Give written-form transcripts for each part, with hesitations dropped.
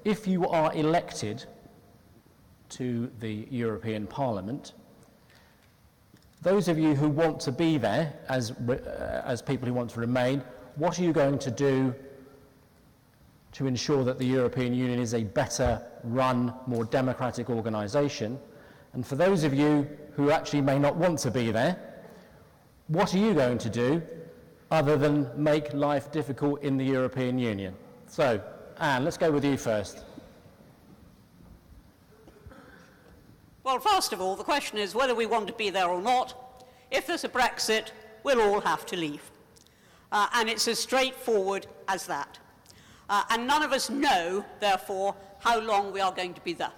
if you are elected to the European Parliament, those of you who want to be there as people who want to remain, what are you going to do to ensure that the European Union is a better run, more democratic organisation? And for those of you who actually may not want to be there, what are you going to do other than make life difficult in the European Union? So, Anne, let's go with you first. Well, first of all, the question is whether we want to be there or not. If there's a Brexit, we'll all have to leave. And it's as straightforward as that. And none of us know, therefore, how long we are going to be there.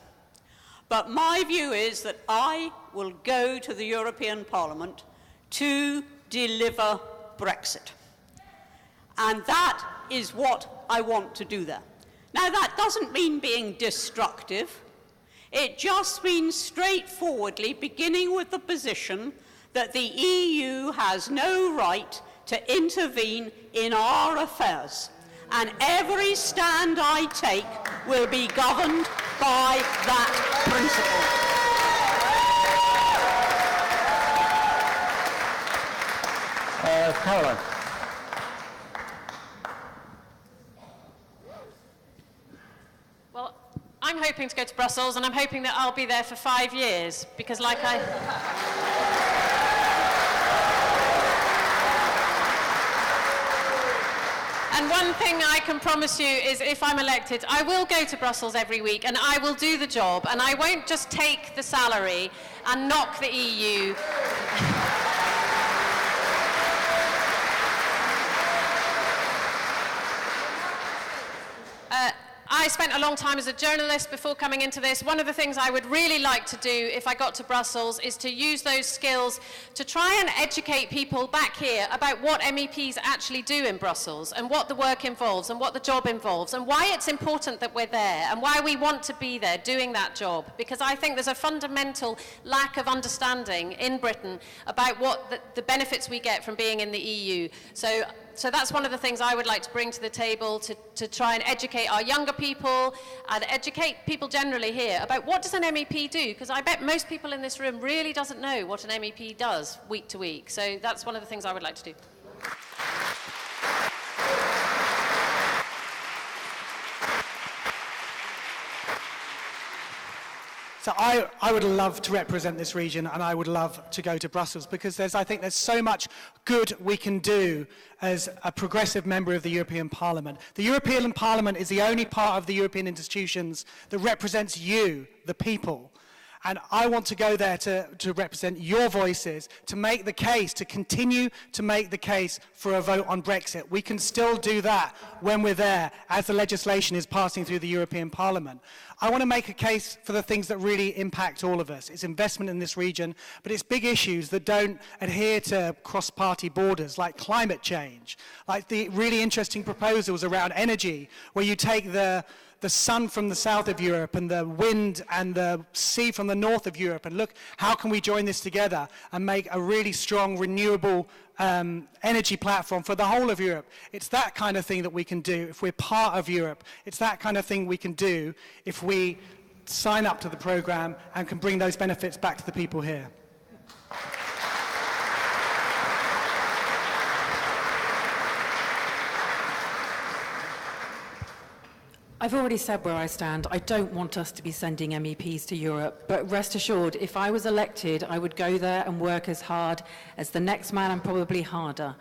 But my view is that I will go to the European Parliament to deliver Brexit. And that is what I want to do there. Now, that doesn't mean being destructive. It just means straightforwardly beginning with the position that the EU has no right to intervene in our affairs. And every stand I take will be governed by that principle. Caroline. Well, I'm hoping to go to Brussels, and I'm hoping that I'll be there for 5 years, because And one thing I can promise you is if I'm elected, I will go to Brussels every week and I will do the job, and I won't just take the salary and knock the EU. I spent a long time as a journalist before coming into this. One of the things I would really like to do if I got to Brussels is to use those skills to try and educate people back here about what MEPs actually do in Brussels and what the work involves and what the job involves and why it's important that we're there and why we want to be there doing that job. Because I think there's a fundamental lack of understanding in Britain about what the benefits we get from being in the EU. So that's one of the things I would like to bring to the table, to try and educate our younger people and educate people generally here about what does an MEP do, because I bet most people in this room really doesn't know what an MEP does week to week. So that's one of the things I would like to do. So I would love to represent this region, and I would love to go to Brussels, because I think there's so much good we can do as a progressive member of the European Parliament. The European Parliament is the only part of the European institutions that represents you, the people. And I want to go there to represent your voices, to make the case, to continue to make the case for a vote on Brexit. We can still do that when we're there, as the legislation is passing through the European Parliament. I want to make a case for the things that really impact all of us. It's investment in this region, but it's big issues that don't adhere to cross-party borders, like climate change, like the really interesting proposals around energy, where you take the sun from the south of Europe and the wind and the sea from the north of Europe, and look, how can we join this together and make a really strong renewable energy platform for the whole of Europe? It's that kind of thing that we can do if we're part of Europe. It's that kind of thing we can do if we sign up to the programme and can bring those benefits back to the people here. I've already said where I stand. I don't want us to be sending MEPs to Europe, but rest assured, if I was elected, I would go there and work as hard as the next man and probably harder.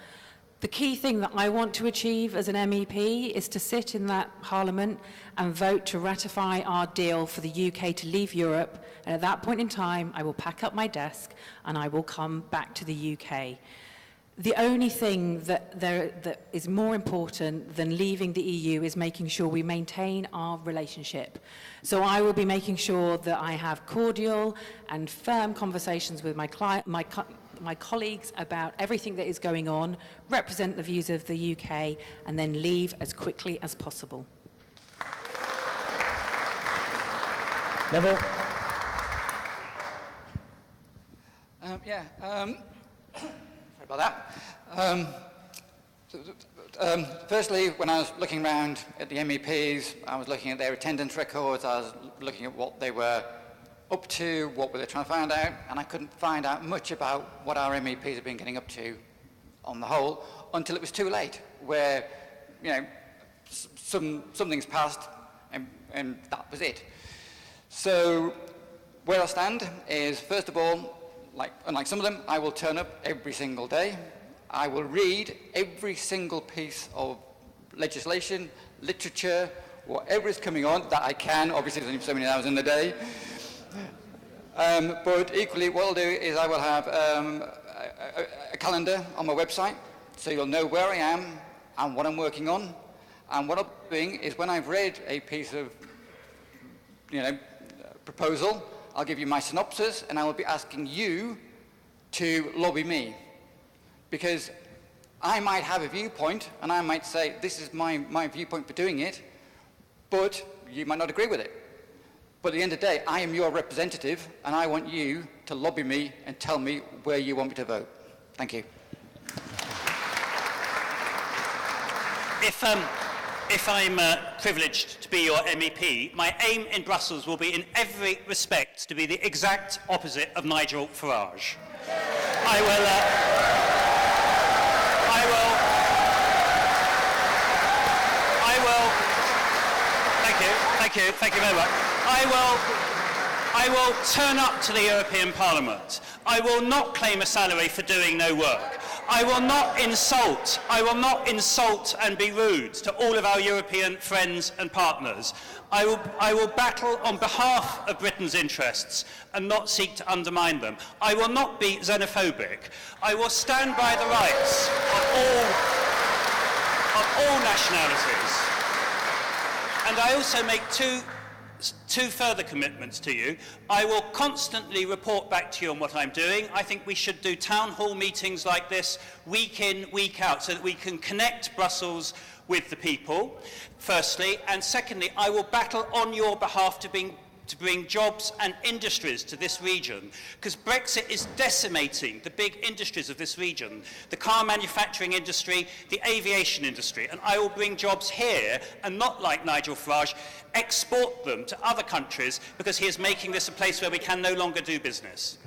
The key thing that I want to achieve as an MEP is to sit in that Parliament and vote to ratify our deal for the UK to leave Europe, and at that point in time, I will pack up my desk and I will come back to the UK. The only thing that is more important than leaving the EU is making sure we maintain our relationship. So I will be making sure that I have cordial and firm conversations with my colleagues about everything that is going on, represent the views of the UK, and then leave as quickly as possible. Neville? Sorry about that. Firstly, when I was looking around at the MEPs, I was looking at their attendance records, I was looking at what they were up to, what were they trying to find out, and I couldn't find out much about what our MEPs have been getting up to on the whole until it was too late, where, you know, something's passed and that was it. So where I stand is, first of all, unlike some of them, I will turn up every single day. I will read every single piece of legislation, literature, whatever is coming on that I can. Obviously, there's only so many hours in the day. But equally, what I'll do is I will have a calendar on my website, so you'll know where I am and what I'm working on. And what I'm doing is, when I've read a piece of, proposal, I'll give you my synopsis, and I will be asking you to lobby me. Because I might have a viewpoint, and I might say, this is my viewpoint for doing it, but you might not agree with it. But at the end of the day, I am your representative, and I want you to lobby me and tell me where you want me to vote. Thank you. If I'm privileged to be your MEP, my aim in Brussels will be in every respect to be the exact opposite of Nigel Farage. Thank you very much. I will turn up to the European Parliament. I will not claim a salary for doing no work. I will not insult and be rude to all of our European friends and partners. I will battle on behalf of Britain's interests and not seek to undermine them. I will not be xenophobic. I will stand by the rights of all nationalities. And I also make two further commitments to you. I will constantly report back to you on what I'm doing. I think we should do town hall meetings like this week in, week out, so that we can connect Brussels with the people, firstly. And secondly, I will battle on your behalf to bring jobs and industries to this region, because Brexit is decimating the big industries of this region, the car manufacturing industry, the aviation industry, and I will bring jobs here and not, like Nigel Farage, export them to other countries, because he is making this a place where we can no longer do business.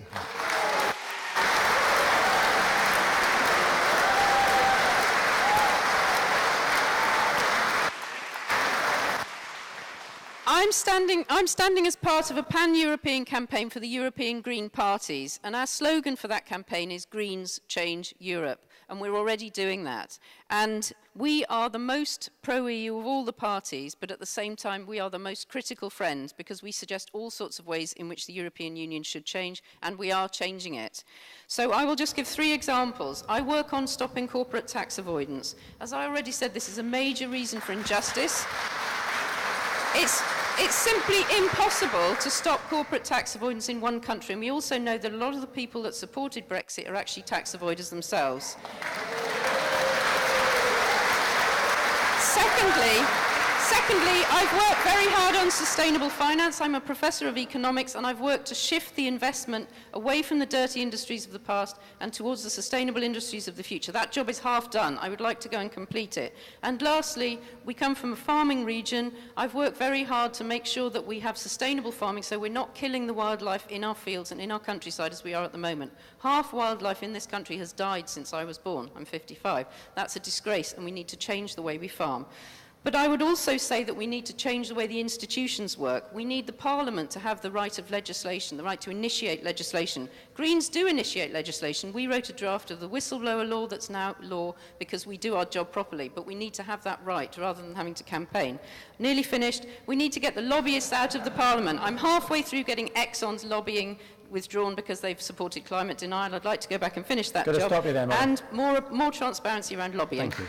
I'm standing as part of a pan-European campaign for the European Green parties, and our slogan for that campaign is Greens Change Europe, and we're already doing that. And we are the most pro-EU of all the parties, but at the same time we are the most critical friend, because we suggest all sorts of ways in which the European Union should change, and we are changing it. So I will just give 3 examples. I work on stopping corporate tax avoidance. As I already said, this is a major reason for injustice. It's simply impossible to stop corporate tax avoidance in one country, and we also know that a lot of the people that supported Brexit are actually tax avoiders themselves. Secondly, I've worked very hard on sustainable finance. I'm a professor of economics, and I've worked to shift the investment away from the dirty industries of the past and towards the sustainable industries of the future. That job is half done. I would like to go and complete it. And lastly, we come from a farming region. I've worked very hard to make sure that we have sustainable farming, so we're not killing the wildlife in our fields and in our countryside as we are at the moment. Half wildlife in this country has died since I was born. I'm 55. That's a disgrace, and we need to change the way we farm. But I would also say that we need to change the way the institutions work. We need the Parliament to have the right of legislation, the right to initiate legislation. Greens do initiate legislation. We wrote a draft of the whistleblower law that's now law because we do our job properly, but we need to have that right rather than having to campaign. Nearly finished. We need to get the lobbyists out of the Parliament. I'm halfway through getting Exxon's lobbying withdrawn because they've supported climate denial. I'd like to go back and finish that job. Stop you there, Mark. And more transparency around lobbying. Thank you.